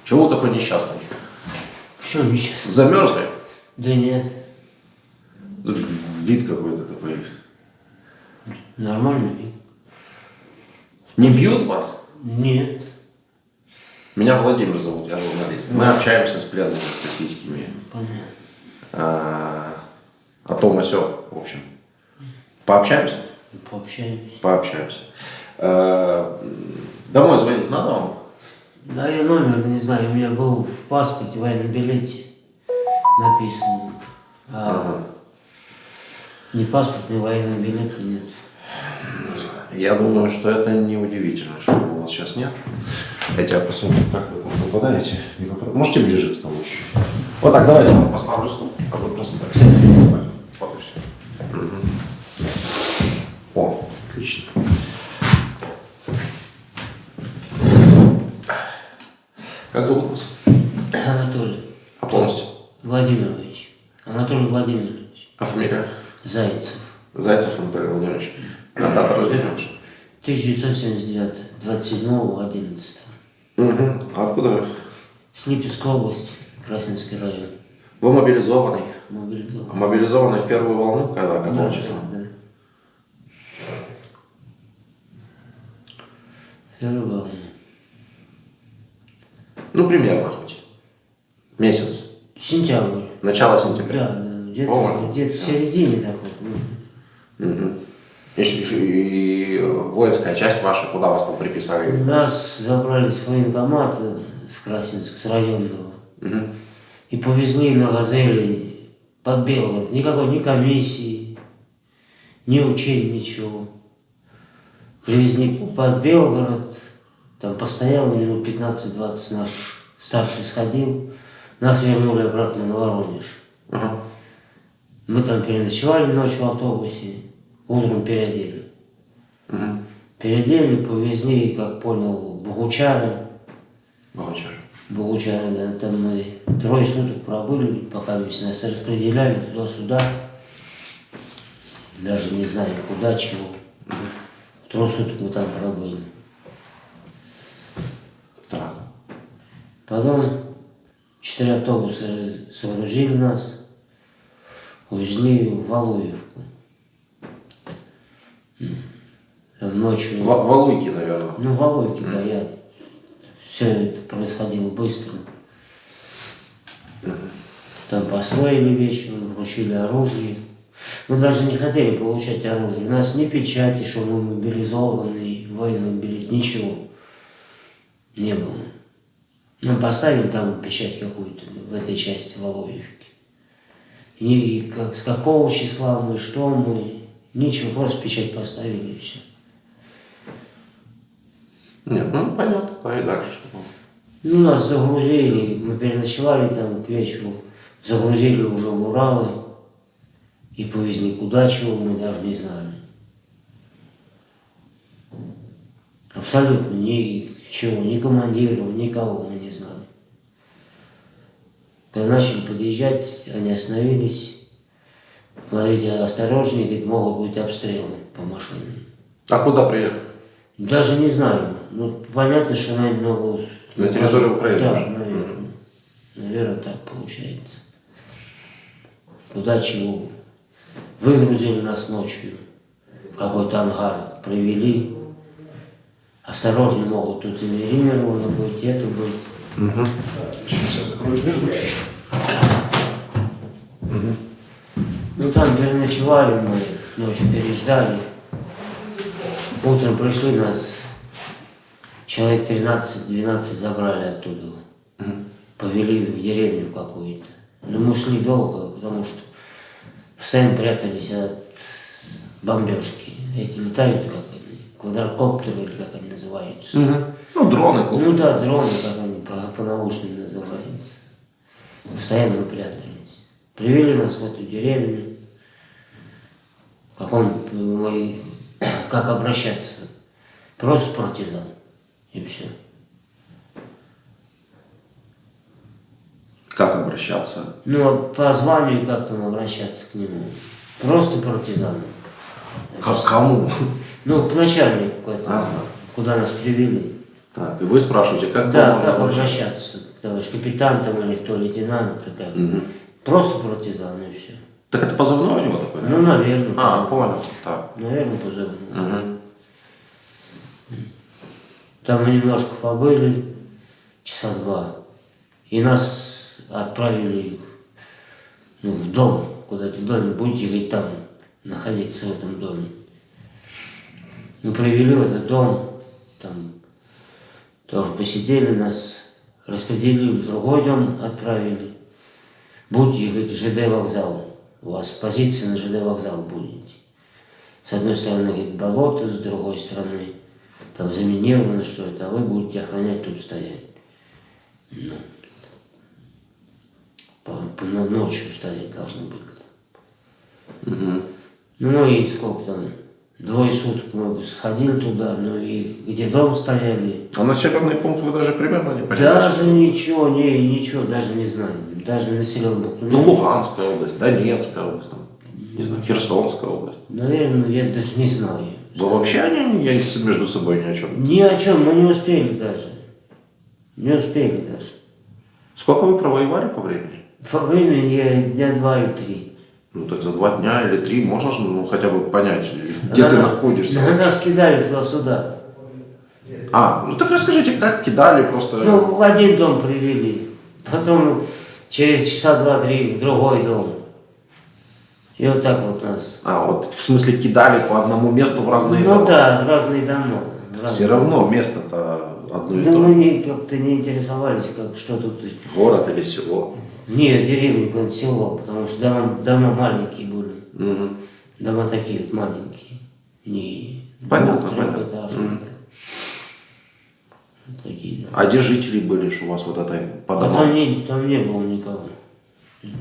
Чего вы такой несчастный? Почему несчастный? Замерзли? Да нет. Вид какой-то такой. Нормальный вид. Не бьют вас? Нет. Меня Владимир зовут, я журналист. Мы общаемся с пленными российскими. Понятно. О том и сём, в общем. Пообщаемся? Пообщаемся. Пообщаемся. Домой звонить надо вам? Да, я номер не знаю, у меня был в паспорте, в военном билете написано. Ни паспорт, ни военного билета нет. Я думаю, что это не удивительно, что у вас сейчас нет. Я тебя посмотрю, как вы там попадаете. Не попадаете. Можете ближе к столу чуть-чуть? Вот так, давайте я вам поставлю стул, а вы просто так сядете. Вот и все. О, отлично. Как зовут вас? Анатолий. А полностью? Владимирович. Анатолий Владимирович. А фамилия? Зайцев. Зайцев Анатолий Владимирович. А дата рождения ваша? 1979. 27.11. Угу. А откуда вы? С Липецкой области, Красненский район. Вы мобилизованный? Мобилизован. Мобилизованный в первую волну, когда? Какого числа? Да. Первая волна. Ну, примерно хоть. Месяц. Сентябрь. Начало сентября. Да, где-то в середине так вот. Угу. И воинская часть ваша, куда вас там приписали? Нас забрали с военкомата, с Красненского, с районного. Угу. И повезли на «Газели» под Белгород. Никакой ни комиссии, ни учений, ничего. Привезли под Белгород, там постоял минут 15-20 наш старший сходил. Нас вернули обратно на Воронеж. Ага. Мы там переночевали ночью в автобусе, утром переодели. Угу. Переодели, повезли, как понял, в Богучары. Богучар. Да. Там мы 3 суток пробыли, пока нас распределяли туда-сюда. Даже не знаю, куда, чего. 3 суток мы там пробыли. Так. Потом 4 автобуса загрузили нас, увезли в Валуевку. Там ночью... Валуйки, наверное. Ну, в Валуевке, да, все это происходило быстро. Там построили вечером, вручили оружие. Мы даже не хотели получать оружие. У нас ни печати, что мы мобилизованы, военный билет, ничего не было. Нам поставили там печать какую-то в этой части Валуевки. И как, с какого числа мы, что мы, ничего, просто печать поставили и все. Нет, ну понятно, а и дальше что было? Ну, нас загрузили, мы переночевали там к вечеру, загрузили уже в Уралы и повезли куда, чего мы даже не знали. Абсолютно ничего, ни командиров, никого мы не знали. Когда начали подъезжать, они остановились. Говорите, осторожнее, говорит, могут быть обстрелы по машинам. А куда приехали? Даже не знаю. Ну, понятно, что, наверное, могут... На территории Украины? Да, наверное. Наверное, так получается. Куда чего. Выгрузили нас ночью. В какой-то ангар привели. Осторожно, могут тут заминировано быть, это быть. Угу. Сейчас я закрою дверь. Угу. Ну, там переночевали мы, ночью переждали. Утром пришли нас, человек 13-12 забрали оттуда. Повели в деревню какую-то. Но мы шли долго, потому что постоянно прятались от бомбежки. Эти летают, как они, квадрокоптеры, или как они называются. Угу. Ну, дроны. Ну да, дроны, как они по-научному называются. Постоянно мы прятались. Привели нас в эту деревню. Как обращаться? Просто партизан. И все. Как обращаться? Ну, по званию как там обращаться к нему? Просто партизан. К кому? Ну, к начальнику, куда нас привели. Так, и вы спрашиваете, как Да, можно как обращаться? обращаться, товарищ капитан там или кто, лейтенант, такая. Просто партизан и все. Так это позывной у него такой? Ну, наверное. А, понял. Так. Наверное, позывной. Мгм. Там мы немножко побыли, часа 2, и нас отправили в дом, куда-то в доме, будете, говорит, там находиться в этом доме. Мы привели в этот дом, там тоже посидели, нас распределили в другой дом, отправили. Будете, говорит, ЖД вокзал, у вас позиция на ЖД вокзал будете. С одной стороны, говорит, болото, с другой стороны, там заминировано, что это, а вы будете охранять, тут стоять. Ну, ночью стоять должны были. Ну и сколько там, 2 суток мы сходили туда, ну и где дом стояли. А населенный пункт вы даже примерно не понимаете? Даже ничего, даже не знаю. Даже населенный пункт. Ну, Луганская область, Донецкая область, там, не знаю, Херсонская область. Наверное, я даже не знаю. Вы вообще они между собой ни о чем? Ни о чем, мы не успели даже. Не успели даже. Сколько вы провоевали по времени? По времени я дня 2 или 3. Ну так за 2 дня или 3 можно же хотя бы понять, где ты находишься. Нас кидали туда-сюда. А, ну так расскажите, как кидали просто... Ну, в один дом привели, потом через часа 2-3 в другой дом. И вот так вот нас. А, вот в смысле кидали по одному месту в разные дома? Ну да, в разные дома. Все равно место-то одно и Ну то. мы как-то не интересовались, как, что тут. Город или село? Нет, деревня, какое-нибудь село, потому что дома маленькие были. Угу. Дома такие вот маленькие. Не Понятно, трехэтажные. Такие, да. А где жители были, что у вас вот это по А домам? там не было никого.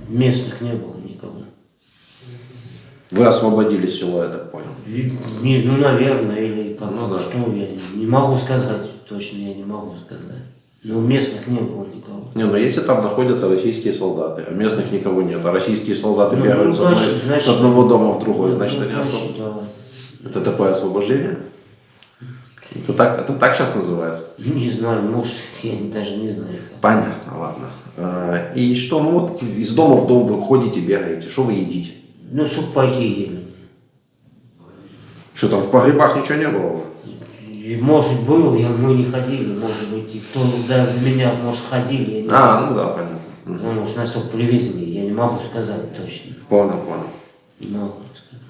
Местных не было никого. Вы освободили село, я так понял. Ну, наверное, или как Ну да. что, я не могу сказать, точно я не могу сказать. Но местных не было никого. Не, ну если там находятся российские солдаты, а местных никого нет, а российские солдаты Ну, бегают значит, с одного дома в другой, значит они значит, освобождены. да. Это такое освобождение? Это так сейчас называется? Не знаю, может, я даже не знаю. Как. Понятно, ладно. И что, ну вот из дома в дом вы ходите, бегаете, что вы едите? Ну, сухпайки ели. Что там, в погребах ничего не было? И, может, был, мы не ходили, может быть, и кто до меня, может, ходили, я не знаю. Ну да, понятно. Потому что нас только привезли, я не могу сказать точно. Понял. Не могу сказать.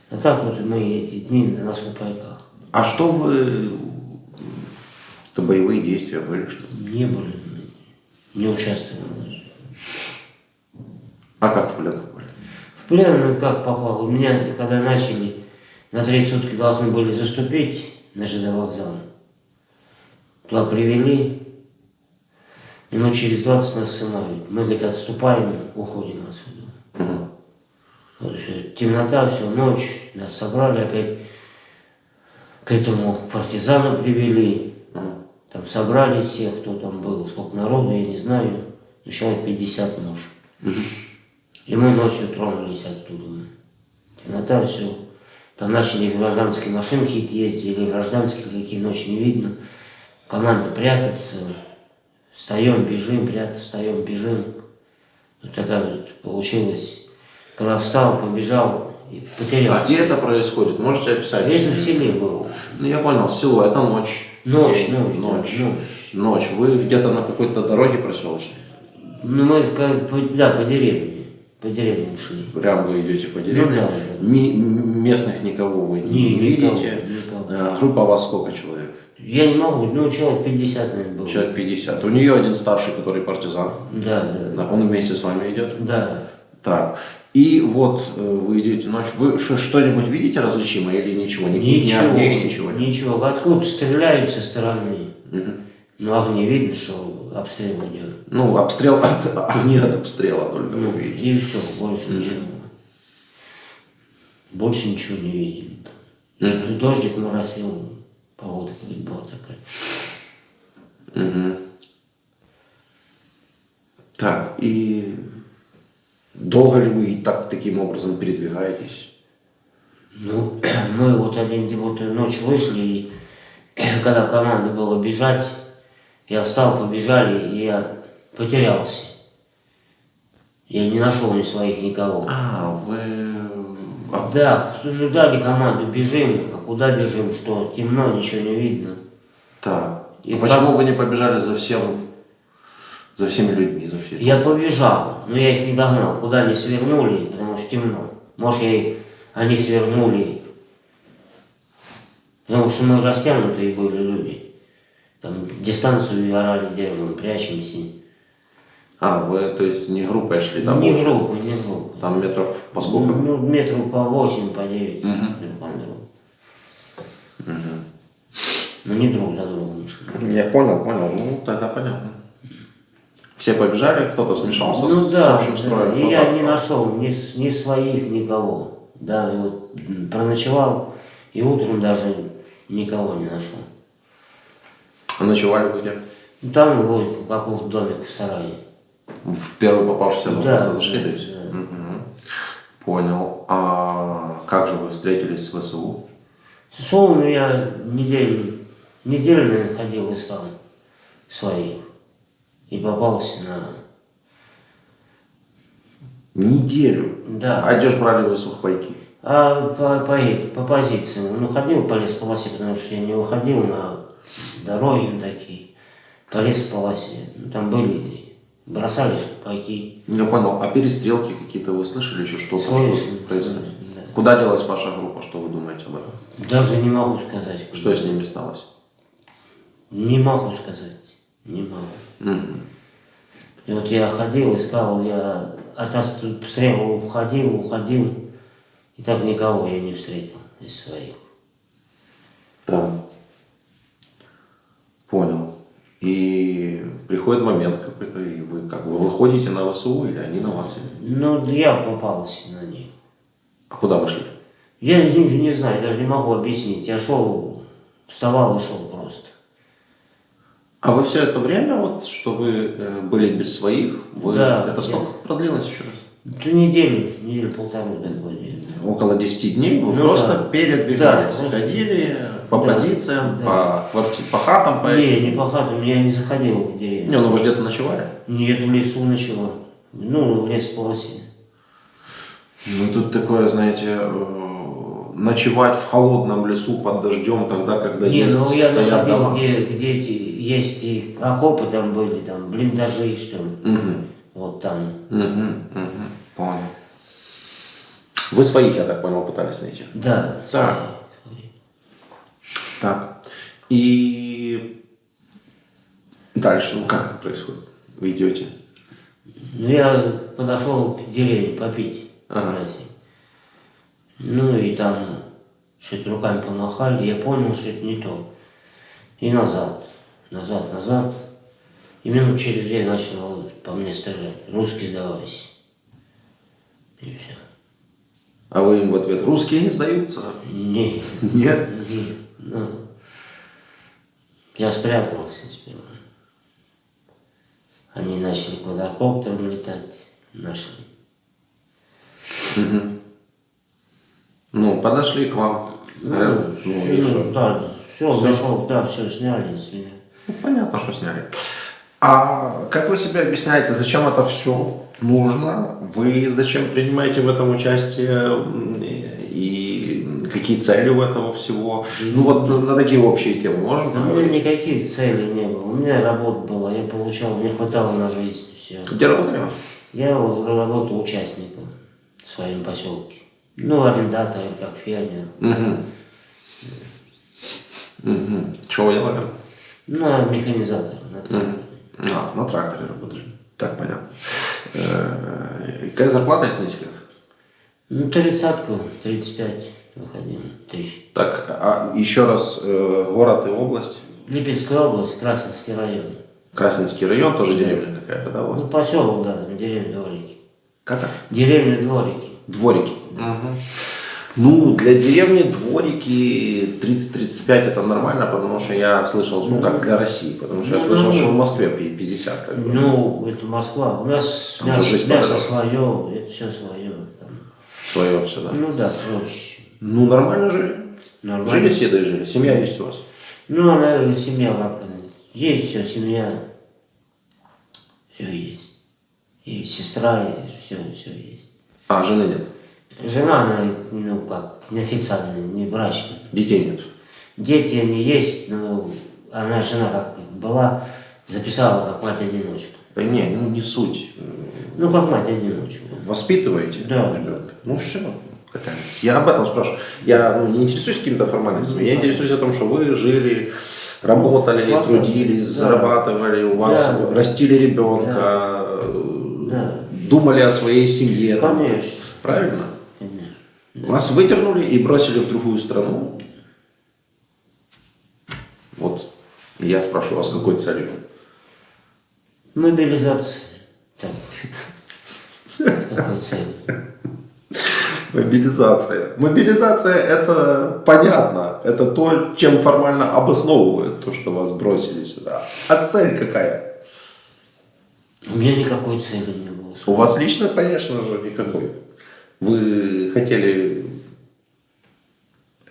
А так вот мы эти дни на сухпайках. А что вы... Это боевые действия были, что ли? Не были, не участвовали даже. А как в плен попали? В плен, ну как попал, у меня, когда начали, на 3 сутки должны были заступить на ЖД вокзал. Туда привели, минут через 20 нас снимают. Мы, говорит, отступаем, уходим отсюда. Вот еще темнота, все, ночь, нас собрали опять, к этому партизану привели. Там собрали всех, кто там был, сколько народу, я не знаю, ну, человек 50 может. И мы ночью тронулись оттуда. Темнота, все. Там начали гражданские машинки ездить, или гражданские какие ночи не видно. Команда прятаться. Встаем, бежим, прятаться, встаем, бежим. Вот такая вот получилась. Когда встал, побежал и потерялся. А где это происходит? Можете описать? Это в селе было. Ну я понял, село, это ночь. Ночь. Ночь. Вы где-то на какой-то дороге проселочной? Ну мы по деревне. По деревне шли. Прям вы идете по деревне? Ну, Местных никого вы не никого, видите? никого. Группа у вас сколько человек? Я не могу, ну человек 50, наверное, было. Человек 50. У нее один старший, который партизан. Да. Он вместе с вами идет? Да. Так. И вот вы идете ночью. Вы что-нибудь видите различимое или ничего? Никаких ни огней, ничего? Ничего. Откуда стреляют со стороны. Ну, огни видно, что обстрел идет. Ну, обстрел огни от обстрела только вы видите. И все, больше ничего. Больше ничего не видим. Дождик моросил, погода была такая. Так, и долго ли вы таким образом передвигаетесь? Ну, мы вот ночь вышли, и когда команда была бежать, я встал, побежали, и я потерялся. Я не нашел ни своих, никого. Да, ну дали команду, бежим, а куда бежим, что темно, ничего не видно. Так. И Почему вы не побежали за всеми людьми, за всеми? Я побежал, но я их не догнал. Куда они свернули, потому что темно. Может, они свернули, потому что мы растянутые были люди. Там дистанцию орали, держим, прячемся. Вы, то есть, не группой шли? Там Не получается? группы, не группы. Там метров по сколько? Ну, метров по 8, по 9 друг на друга. Ну, не друг за другом шли. Я понял. Ну, тогда понятно. Все побежали, кто-то смешался Ну с да, общим строем. и кто-то я не отстал. нашел ни своих, никого. Да, и вот проночевал, и утром даже никого не нашел. А ночевали вы где? Ну, там вот какой-то домик в сарае. В первый попавшийся дом Да, просто зашли, да и все? да. Понял. А как же вы встретились с ВСУ? Словно я неделю, наверное, ходил, искал своих. И попался на... Неделю? Да. А где же брали вы сухпайки? А по позициям. Ну, ходил по лесополосе, потому что я не выходил на дороги такие. По лесополосе. Ну, там были, бросали сухпайки. Я понял. А перестрелки какие-то вы слышали еще что-то? Слышал, Что происходит? слышал, да. Куда делась ваша группа? Что вы думаете об этом? Даже не могу сказать. Что с ними сталось? Не могу сказать. Не могу. И вот я ходил, искал, я от обстрела уходил, и так никого я не встретил из своих. Да. Понял. И приходит момент какой-то, и вы как бы выходите на ВСУ, или они на вас? Ну, я попался на них. А куда вы шли? Я не знаю, даже не могу объяснить. Я шел, вставал и шел просто. А вы все это время, вот, что вы были без своих, вы... Да, это сколько продлилось еще раз? Да неделю полторы доходит. Около 10 дней вы Ну просто да. передвигались, Да, просто- ходили по Да, позициям, да. по хатам, по этим? Не по хатам, я не заходил в деревню. Не, ну вы же где-то ночевали? Нет, в лесу ночевал. Ну, в лесополосе. Ну тут такое, знаете, ночевать в холодном лесу под дождем тогда, когда Не, есть, ну я стоят находил, дома. где есть и окопы там были, там блиндажи, что ли. Вот там. Понял. Вы своих, я так понял, пытались найти? Да. Так. свои. Так. И дальше, ну как это происходит? Вы идете? Ну, я подошел к деревне попить. Ага. Ну, и там что-то руками помахали, я понял, что это не то. И назад. И минут через 2 начал по мне стрелять. Русский, сдавайся. И все. А вы им в ответ: русские не сдаются? Не. Нет? Не. Ну, я спрятался сперва. Они начали квадрокоптером летать. Нашли. Ну, подошли к вам. Говорят, ну, и что? Да, все, Всё? нашел, да, все сняли с меня. Ну, понятно, что сняли. А как вы себе объясняете, зачем это все нужно? Вы зачем принимаете в этом участие? И какие цели у этого всего? Ну вот на такие общие темы можем У меня поговорить? никаких целей не было. У меня работа была, я получал, мне хватало на жизнь, все. Где работали вы? Я вот работал участником в своем поселке. Ну, арендатор, как фермер. Чего вы делали? Ну, а механизатор. На тракторе. На тракторе работали. Так, понятно. И какая зарплата, если не секрет? Ну, 30-ку, 35 выходил, тысяч. Так, а еще раз, город и область? Липецкая область, Красненский район. Красненский район, тоже деревня какая-то, да, у вас? Ну, поселок, да, там деревня Дворики. Как так? Деревня Дворики. Дворики. Ну, для деревни дворики 30-35 это нормально, потому что я слышал, ну как для России, потому что я слышал, что в Москве 50 как бы. Ну, это Москва. У нас Там же жизнь мясо подороже. свое, это все свое. Там. Свое все, да. Ну да, проще. Ну, нормально жили. Нормально. Жили, седой жили. Семья есть у вас. Ну, она семья как есть все, семья, все есть. И сестра, и все есть. А, жены нет? Жена, она, ну как, неофициальная, не брачная. Детей нет? Дети они есть, но она, жена как была, записала как мать-одиночка. Да не, ну не суть. Ну, как мать-одиночка. Воспитываете Да. ребенка? Ну все, какая разница. Я об этом спрашиваю. Я не интересуюсь какими-то формальностями. Я интересуюсь о том, что вы жили, работали, трудились, Да. зарабатывали, у вас Да. растили ребенка, Да. думали о своей семье. там. Конечно. Правильно? Конечно. Вас выдернули и бросили в другую страну. Вот. И я спрашиваю вас, с какой целью? Мобилизация. Так. С какой целью? Мобилизация. Мобилизация это понятно. Это то, чем формально обосновывают то, что вас бросили сюда. А цель какая? У меня никакой цели не было. У вас лично, конечно же, никакой. Вы хотели...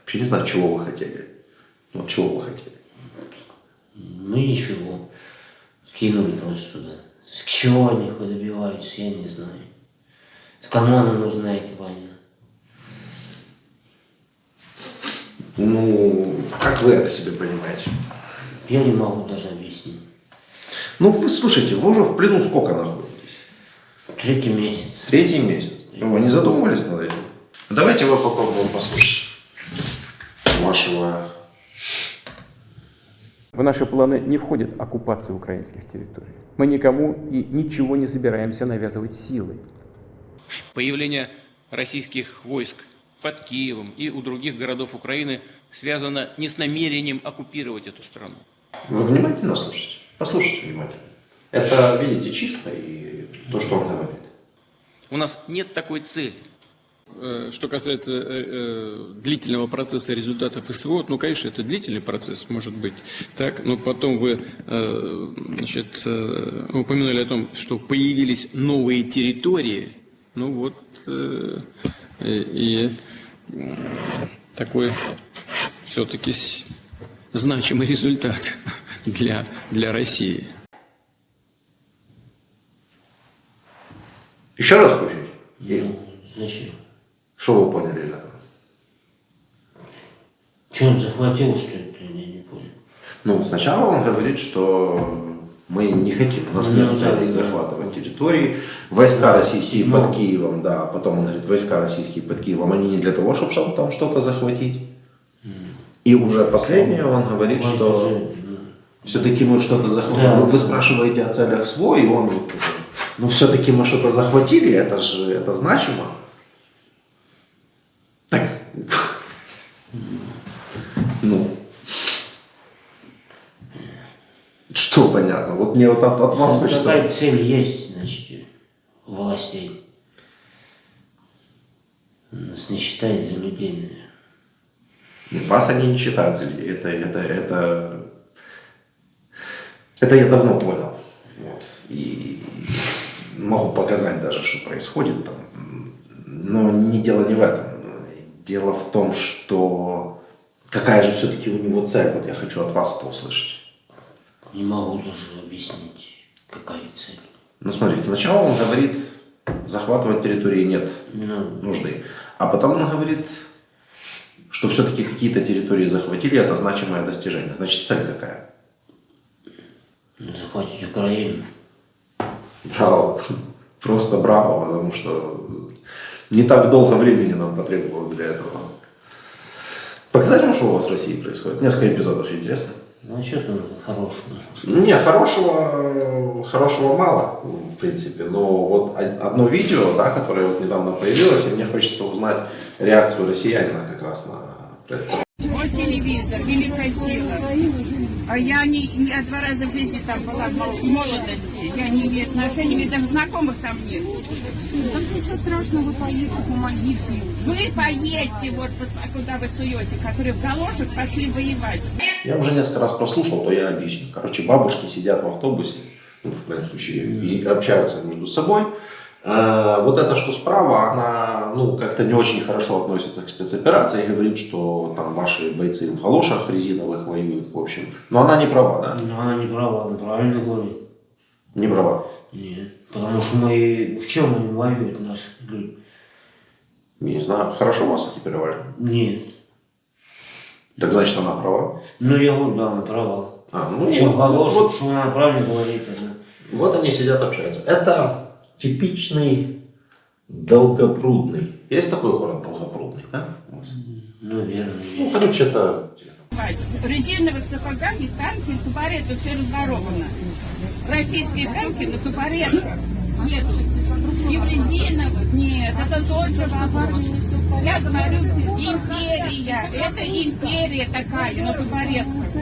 Вообще не знаю, чего вы хотели. Вот чего вы хотели. Ну ничего. Кинули просто сюда. С чего они добиваются, я не знаю. С кому она нужна, эта война? Ну, как вы это себе понимаете? Я не могу даже объяснить. Ну, вы слушайте, вы уже в плену сколько находитесь? 3-й месяц. 3-й месяц. Вы не задумывались над этим? Давайте вы попробуем послушать вашего... В наши планы не входит оккупация украинских территорий. Мы никому и ничего не собираемся навязывать силой. Появление российских войск под Киевом и у других городов Украины связано не с намерением оккупировать эту страну. Вы внимательно слушаете? Послушайте внимательно. Это, видите, чисто и то, что он говорит. У нас нет такой цели. Что касается длительного процесса результатов СВО, ну, конечно, это длительный процесс, может быть. Так, но потом вы упомянули о том, что появились новые территории. Ну вот, и такой все-таки значимый результат для России. Еще раз включить? Зачем? Что вы поняли из этого? Что он захватил, что ли? Я не понял. Ну, сначала он говорит, что мы не хотим, у нас нет цели захватывать территории. Войска российские под Киевом, да, потом он говорит, войска российские под Киевом, они не для того, чтобы там что-то захватить. И уже последнее он говорит, что все-таки мы что-то захватили. Да. Вы спрашиваете о целях СВО, и он, ну все-таки мы что-то захватили, это значимо. Так, ну, что понятно? Вот мне вот от вас хочется... Какая цель есть, значит, у властей? Нас не считают за людей, наверное. Вас они не считают за людей. Это я давно понял. Вот. И могу показать даже, что происходит там. Но дело не в этом. Дело в том, что какая же все-таки у него цель. Вот я хочу от вас это услышать. Не могу даже объяснить, какая цель. Ну, смотрите, сначала он говорит, захватывать территории нет нужды. А потом он говорит, что все-таки какие-то территории захватили, это значимое достижение. Значит, цель какая? Захватить Украину. Браво. Просто браво, потому что не так долго времени нам потребовалось для этого. Показать вам, что у вас в России происходит? Несколько эпизодов, интересно. Ну а что там хорошего? Не, хорошего мало, в принципе. Но вот одно видео, да, которое вот недавно появилось, и мне хочется узнать реакцию россиянина как раз на это. Вот телевизор, великая сила. А я не 2 раза в жизни там была в молодости. Я не имею отношений, мне даже знакомых там нет. Там ничего страшного, вы поедете, помогите. Вы поедьте, вот куда вы суете, которые в галошах пошли воевать. Я уже несколько раз прослушал, то я объясню. Короче, бабушки сидят в автобусе, ну, в крайнем случае, и общаются между собой. Вот это, что справа, она, ну, как-то не очень хорошо относится к спецоперации и говорит, что там ваши бойцы в галошах резиновых воюют, в общем. Но она не права, да? Но она не права, она правильно говорит. Не права. Нет, потому что мы... В чем они воюют, наши люди? Не знаю, хорошо вас экипировали? Нет. Так значит, она права? Ну, я говорю, да, она права. Ну, Чем вот, Галоша, вот, что она правильно говорит, она... вот они сидят, общаются. Это типичный Долгопрудный. Есть такой город Долгопрудный, да? у вас? Наверное, Ну, есть. короче, это... В резиновых сапогах и танки, тупоредах все разворовано. Российские танки на тупоредках. Нет, и в резиновых. Нет, это тоже вопрос. Я говорю, империя. Это империя такая на тупоредках.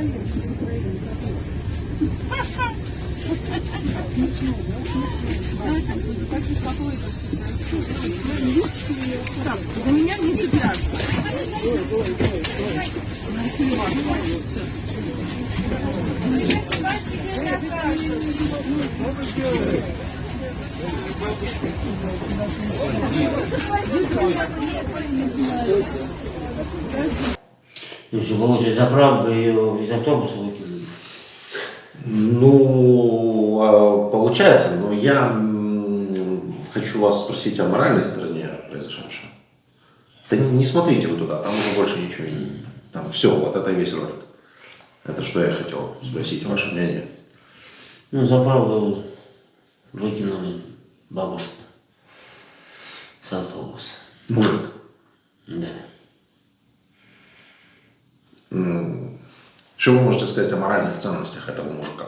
За меня не цепляются. Если получить за правду ее из автобуса выкинули. Ну, получается, но я хочу вас спросить о моральной стороне произошедшего. Да не смотрите вы туда, там уже больше ничего не... Там все, вот это весь ролик. Это что я хотел спросить, ваше мнение. Ну, за правду выкинули бабушку с автобуса. Мужик. Да. Что вы можете сказать о моральных ценностях этого мужика?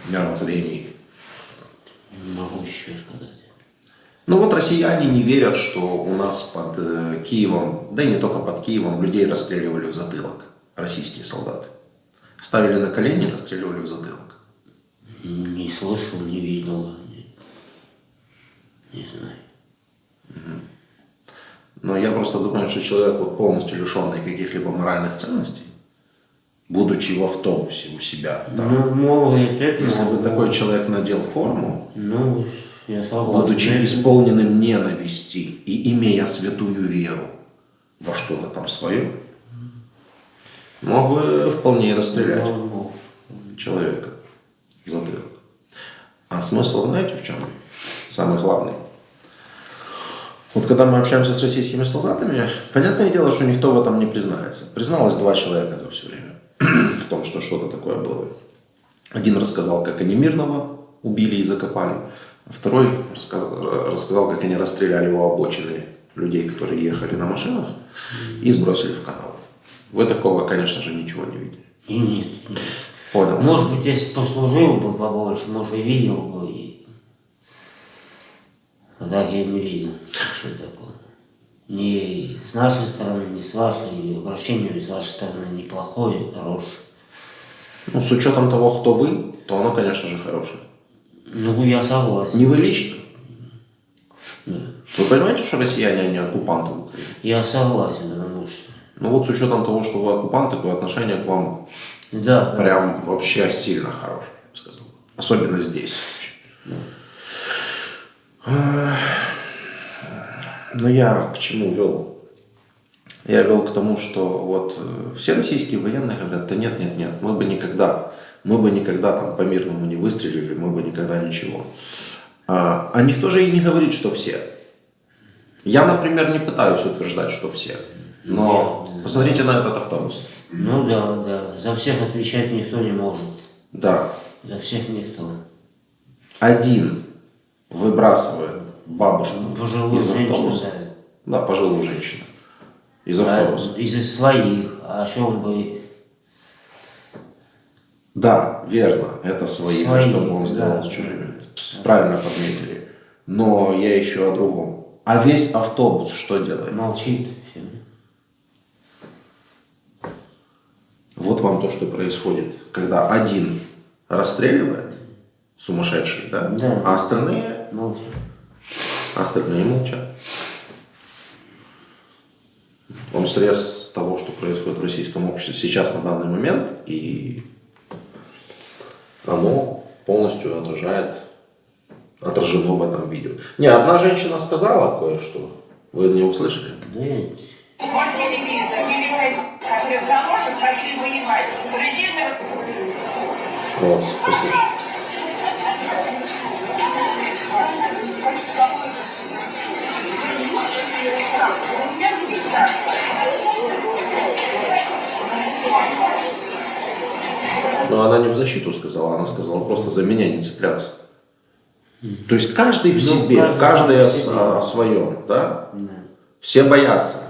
Мировоззрении. Не могу еще сказать. Ну вот россияне не верят, что у нас под Киевом, да и не только под Киевом, людей расстреливали в затылок. Российские солдаты. Ставили на колени, расстреливали в затылок. Не слышал, не видел. Не знаю. Но я просто думаю, что человек, вот полностью лишенный каких-либо моральных ценностей, будучи в автобусе у себя, там, Ну, может, это... если бы такой человек надел форму, Ну, я согласен. будучи исполненным ненависти и имея святую веру во что-то там свое, мог бы вполне и расстрелять Ну, человека в затылок. А смысл знаете в чем? Самый главный. Вот когда мы общаемся с российскими солдатами, понятное дело, что никто в этом не признается. Призналось 2 человека за все время в том, что что-то такое было. Один рассказал, как они мирного убили и закопали, а второй рассказал, как они расстреляли у обочины людей, которые ехали на машинах, и сбросили в канал. Вы такого, конечно же, ничего не видели. и нет. Понял? Может быть, если послужил бы побольше, может, и видел бы. А так я не видел, что такое. Ни с нашей стороны, ни с вашей. И обращение с вашей стороны неплохое, хорошее. Ну, с учетом того, кто вы, то оно, конечно же, хорошее. Ну, я согласен. Не вы лично. Да. Вы понимаете, что россияне, они оккупанты в Украине? Я согласен, потому что... Ну вот с учетом того, что вы оккупанты, то отношение к вам Да, да. прям вообще сильно хорошее, я бы сказал. Особенно здесь. Но я к чему вел? Я вел к тому, что вот все российские военные говорят, да нет, мы бы никогда там по мирному не выстрелили, мы бы никогда ничего. А никто же и не говорит, что все. Я, например, не пытаюсь утверждать, что все. Но посмотрите на этот автобус. Ну да, да. За всех отвечать никто не может. Да. За всех никто. Один выбрасывает бабушку Пожилую из женщину автобуса. ставят. Да, пожилую женщину. Из автобуса. Из своих. А что он бы... Да, верно, это свои, Свои, что он сделал да. с чужими. Правильно подметили. Но я еще о другом. А весь автобус что делает? Молчит. Все. Вот вам то, что происходит, когда один расстреливает, сумасшедший, да? Да. А остальные Молчит. молчат. Он срез того, что происходит в российском обществе сейчас на данный момент, и оно полностью отражает отражено в этом видео. Не, одна женщина сказала кое-что. Вы не услышали? Нет. Вот телевизор, или войска галошек пошли воевать. Грузины... Вот, послушайте. Но она не в защиту сказала, она сказала просто за меня не цепляться. То есть каждый в себе, каждый о своем, да? Все боятся.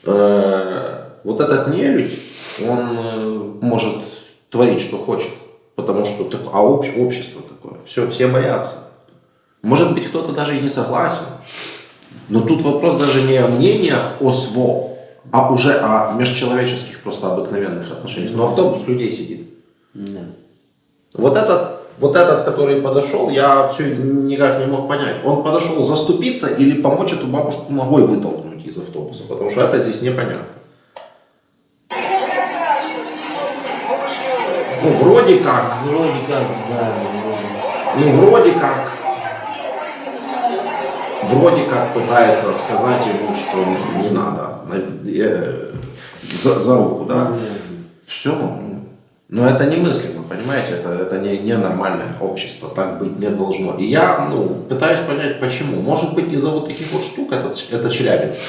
Вот этот нелюдь, он может творить, что хочет, потому что общество такое, все боятся. Может быть, кто-то даже и не согласен, но тут вопрос даже не о мнениях о СВО, а уже о межчеловеческих, просто обыкновенных отношениях. Но автобус людей сидит. Да. Вот этот, который подошел, я все никак не мог понять. Он подошел заступиться или помочь эту бабушку ногой вытолкнуть из автобуса, потому что это здесь непонятно. Ну, вроде как, Да. ну, вроде как пытается сказать ему, что не надо, за руку, да. Все. Но это немыслимо, понимаете, это не нормальное общество, так быть не должно. И я пытаюсь понять, почему. Может быть, из-за вот таких вот штук это Челябинск.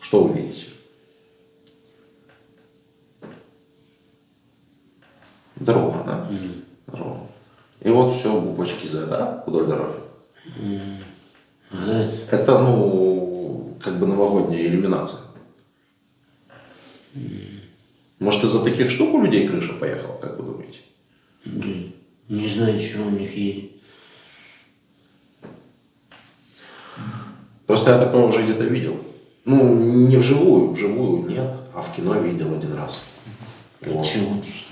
Что вы видите? Дорога, да? Дорога. И вот все буквочки Z, да, вдоль дороги. Это, как бы новогодняя иллюминация. Может, из-за таких штук у людей крыша поехала, как вы думаете? Не знаю, что у них есть. Просто я такое уже где-то видел. Ну, не вживую нет, а в кино видел один раз. Вот. Чего у них есть?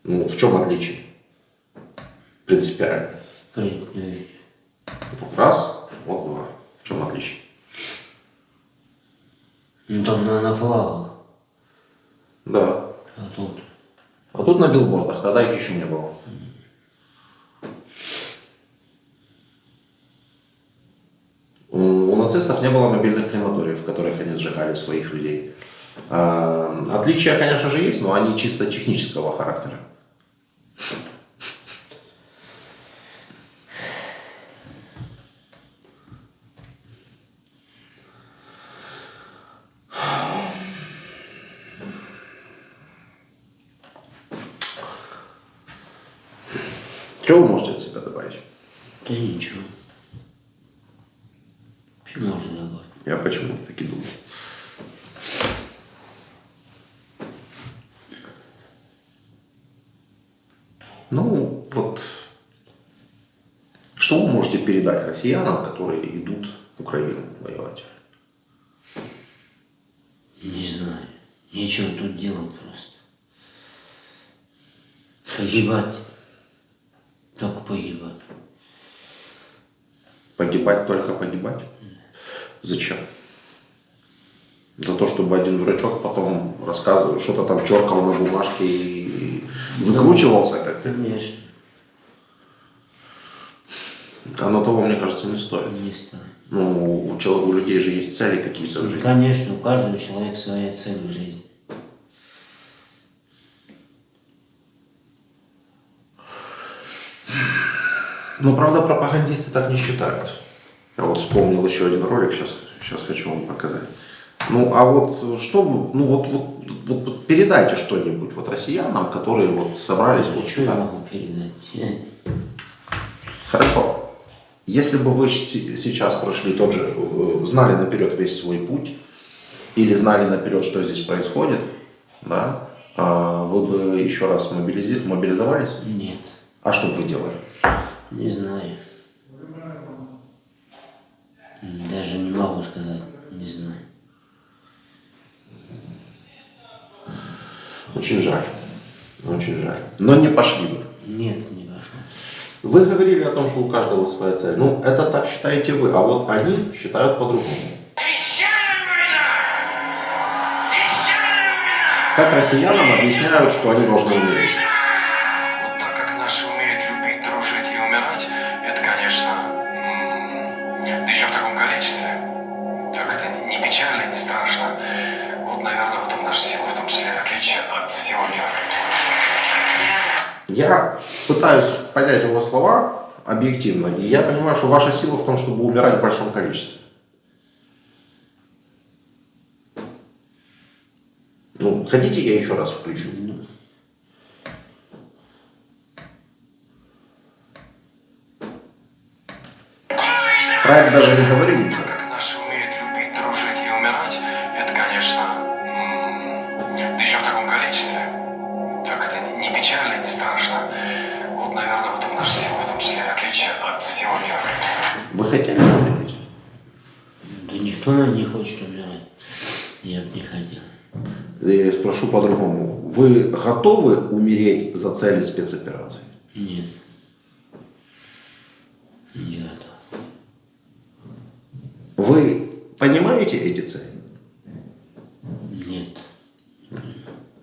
Ну, в чем отличие? Принципиально. Вот раз, вот два. В чем отличие? Ну там на флагах. Да. А тут. А тут на билбордах, тогда их еще не было. У нацистов не было мобильных крематориев, в которых они сжигали своих людей. Отличия, конечно же, есть, но они чисто технического характера. Что вы можете от себя добавить? Да ничего. Что можно добавить? Я почему-то таки думал. Ну, вот, что вы можете передать россиянам, которые идут в Украину воевать? Не знаю. Нечего тут делать просто. Погибать. Только погибать. Погибать, только погибать? Зачем? За то, чтобы один дурачок потом рассказывал, что-то там черкал на бумажке и выкручивался как-то? Конечно. Оно того, мне кажется, не стоит. Не стоит. Ну, у людей же есть цели какие-то в жизни. Конечно, у каждого человека своя цель в жизни. Но, правда, пропагандисты так не считают. Я вот вспомнил еще один ролик, сейчас хочу вам показать. Ну, а вот что вы, вот передайте что-нибудь вот россиянам, которые вот собрались вот Что я сюда. могу передать? Хорошо. Если бы вы сейчас прошли тот же, знали наперед весь свой путь, или знали наперед, что здесь происходит, да, вы бы еще раз мобилизовались? Нет. А что бы вы делали? Не знаю. Даже не могу сказать. Не знаю. Очень жаль. Очень жаль. Но не пошли бы. Нет, не пошло. Вы говорили о том, что у каждого своя цель. Ну, это так считаете вы, а вот они считают по-другому. Как россиянам объясняют, что они должны умереть? Вот так как наши умеют любить, дружить и умирать, это, конечно, да еще в таком количестве, так это не печально, не страшно. Вот, наверное, в этом наша сила, в том числе отличие от всего мира. Я пытаюсь понять его слова объективно, и я понимаю, что ваша сила в том, чтобы умирать в большом количестве. Ну, хотите, я еще раз включу? Проект даже не говорил ничего. Как наши умеют любить, дружить и умирать, это, конечно, да еще в таком количестве, так это не печально, не страшно. Вот, наверное, в этом наша сила, в том числе отличие от всего мира. Вы хотели умереть? Да никто не хочет умирать. Я бы не хотел. Я спрошу по-другому. Вы готовы умереть за цели спецоперации? Нет. Не готов. Вы понимаете эти цели? Нет.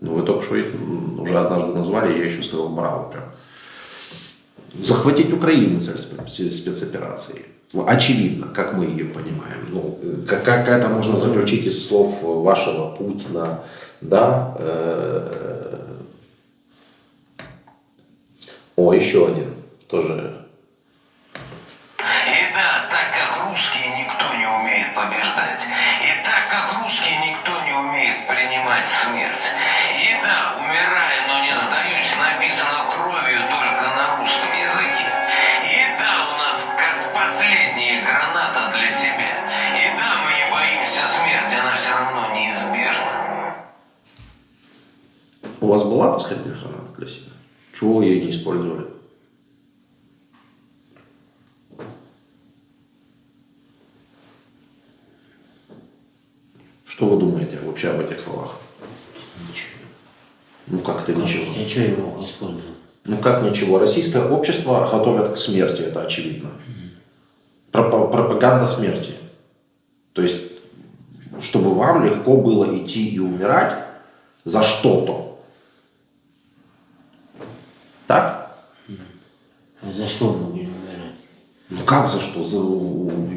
Ну, вы только что их уже однажды назвали, я еще сказал браво прям. Захватить Украину — цель спецоперации. Очевидно, как мы ее понимаем. Ну, как это можно заключить из слов вашего Путина, да? О, еще один, тоже. И да, так как русские никто не умеет побеждать, и так как русские никто не умеет принимать смерть, и да, умирая, но не сдаюсь, написано кровью только на русском языке. И да, у нас последняя граната для себя. И да, мы не боимся смерти, она все равно неизбежна. У вас была последняя граната для себя? Чего вы ее не использовали? Что вы думаете вообще об этих словах? Ничего. Ну как-то ничего. Я что я мог использовать? Ну как ничего? Российское общество готовят к смерти, это очевидно. Пропаганда смерти. То есть, чтобы вам легко было идти и умирать за что-то. Так? А за что мы будем умирать? Ну как за что?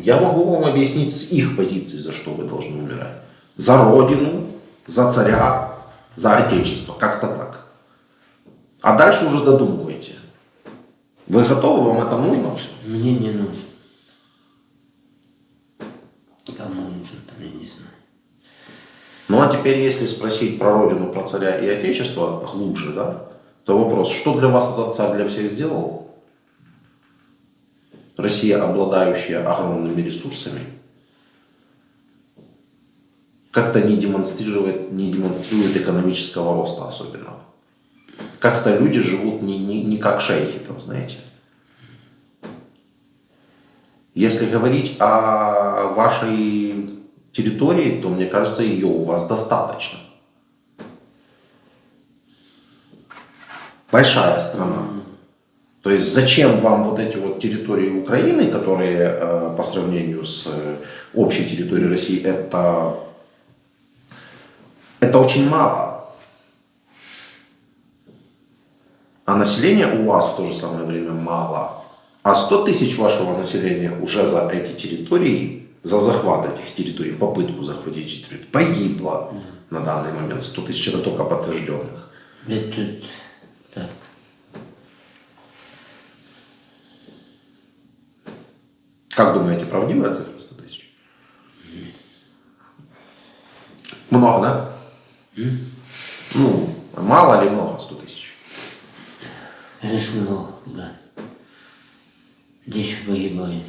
Я могу вам объяснить с их позиции, за что вы должны умирать. За Родину, за царя, за Отечество. Как-то так. А дальше уже додумывайте. Вы готовы? Вам это нужно все? Мне не нужен. Кому нужен, там я не знаю. Ну а теперь, если спросить про Родину, про царя и Отечество глубже, да, то вопрос, что для вас этот царь для всех сделал? Россия, обладающая огромными ресурсами, как-то не демонстрирует экономического роста особенного. Как-то люди живут не как шейхи, там, знаете. Если говорить о вашей территории, то, мне кажется, ее у вас достаточно. Большая страна. То есть зачем вам вот эти вот территории Украины, которые по сравнению с общей территорией России, это очень мало. А населения у вас в то же самое время мало. А 100 тысяч вашего населения уже за эти территории, за захват этих территорий, попытку захватить эти территории, погибло на данный момент. 100 тысяч это только подтвержденных. Это тут так. Как думаете, правдивая цифра 100 тысяч? Много, да? Ну, мало или много 100 тысяч? Конечно, много, да. Где еще погибает?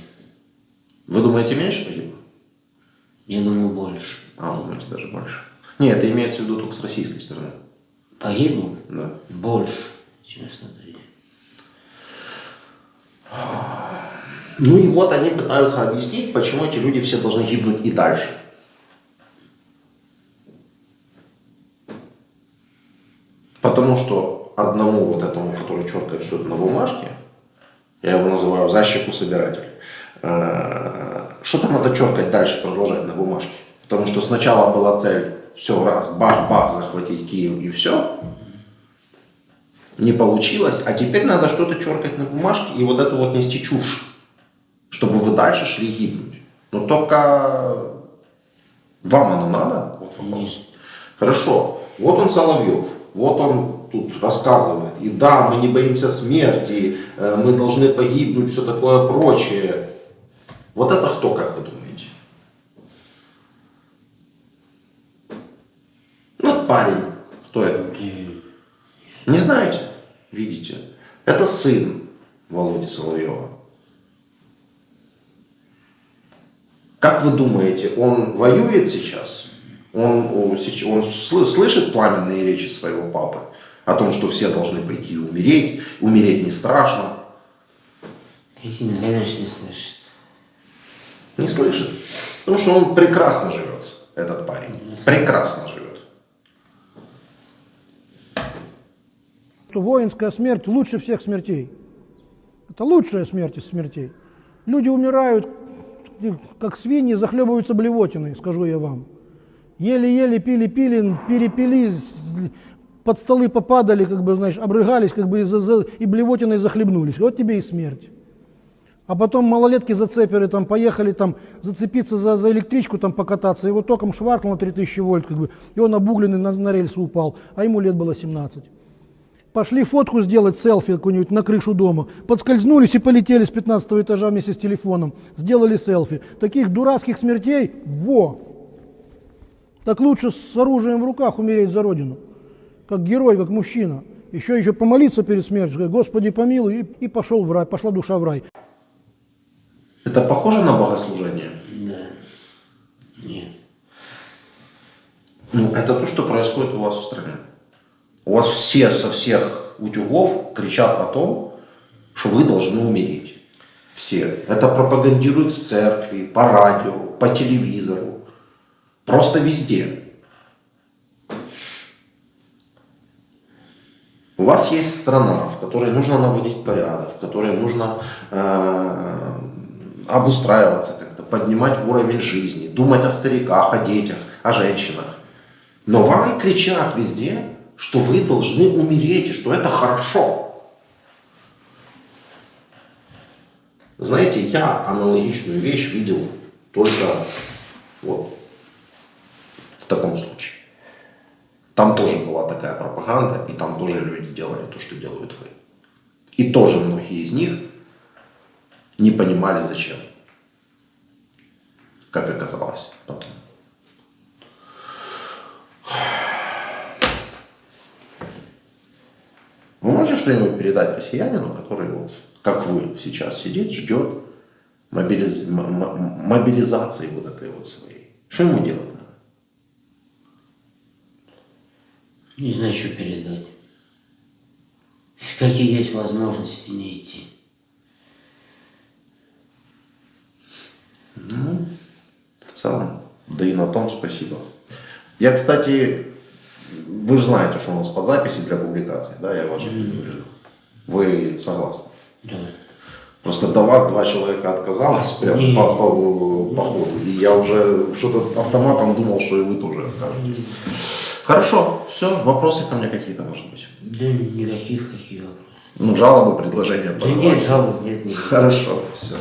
Вы думаете, меньше погибло? Я думаю, больше. А, вы думаете, даже больше? Нет, это имеется в виду только с российской стороны. Погибло? Да. Больше, чем с надо. Ну и вот они пытаются объяснить, почему эти люди все должны гибнуть и дальше. Потому что одному вот этому, который черкает что-то на бумажке, Я его называю защику-собиратель. Что-то надо черкать дальше, продолжать на бумажке. Потому что сначала была цель все раз, бах-бах, захватить Киев и все. Не получилось. А теперь надо что-то черкать на бумажке и вот эту вот нести чушь. Чтобы вы дальше шли гибнуть. Но только вам оно надо? Вот вопрос. Хорошо. Вот он Соловьев. Вот он тут рассказывает. И да, мы не боимся смерти. Мы должны погибнуть, все такое прочее. Вот это кто, как вы думаете? Ну, парень. Кто это? Не знаете? Видите? Это сын Володи Соловьева. Как вы думаете, он воюет сейчас? Он слышит пламенные речи своего папы о том, что все должны пойти и умереть. Умереть не страшно. Конечно, не слышит. Не слышит. Потому что он прекрасно живет, этот парень. Прекрасно живет. Воинская смерть лучше всех смертей. Это лучшая смерть из смертей. Люди умирают, как свиньи, захлебываются блевотиной, скажу я вам. Еле-еле пили-пили, перепили, под столы попадали, как бы, знаешь, обрыгались, как бы, и блевотиной захлебнулись. Вот тебе и смерть. А потом малолетки-зацеперы там поехали там зацепиться за электричку, там покататься, его током шваркнул на 3000 вольт, как бы, и он обугленный на рельсы упал, а ему лет было 17. Пошли фотку сделать, селфи какую-нибудь на крышу дома. Подскользнулись и полетели с 15-го этажа вместе с телефоном. Сделали селфи. Таких дурацких смертей, Так лучше с оружием в руках умереть за Родину. Как герой, как мужчина. Еще помолиться перед смертью, сказать: Господи помилуй, и пошел в рай, пошла душа в рай. Это похоже на богослужение? Да. Нет. Ну, это то, что происходит у вас в стране. У вас все со всех утюгов кричат о том, что вы должны умереть. Все. Это пропагандируют в церкви, по радио, по телевизору. Просто везде. У вас есть страна, в которой нужно наводить порядок, в которой нужно обустраиваться как-то, поднимать уровень жизни, думать о стариках, о детях, о женщинах. Но вам кричат везде, что вы должны умереть, и что это хорошо. Знаете, я аналогичную вещь видел только вот в таком случае. Там тоже была такая пропаганда, и там тоже люди делали то, что делают вы. И тоже многие из них не понимали, зачем. Как оказалось потом. Вы можете что-нибудь передать россиянину, который вот, как вы сейчас сидит, ждет мобилизации вот этой вот своей? Что ему делать надо? Не знаю, что передать. Какие есть возможности не идти. Ну, в целом, да и на том спасибо. Я, кстати, вы же знаете, что у нас под записи для публикации, да, я вас же предупреждал. Вы согласны? Да. Просто до вас 2 человека отказалось прямо по ходу, и я уже что-то автоматом думал, что и вы тоже откажетесь. Хорошо, все, вопросы ко мне какие-то, может быть? Да никаких, какие вопросы. Ну, жалобы, предложения. Да нет жалоб, нет. Хорошо, все.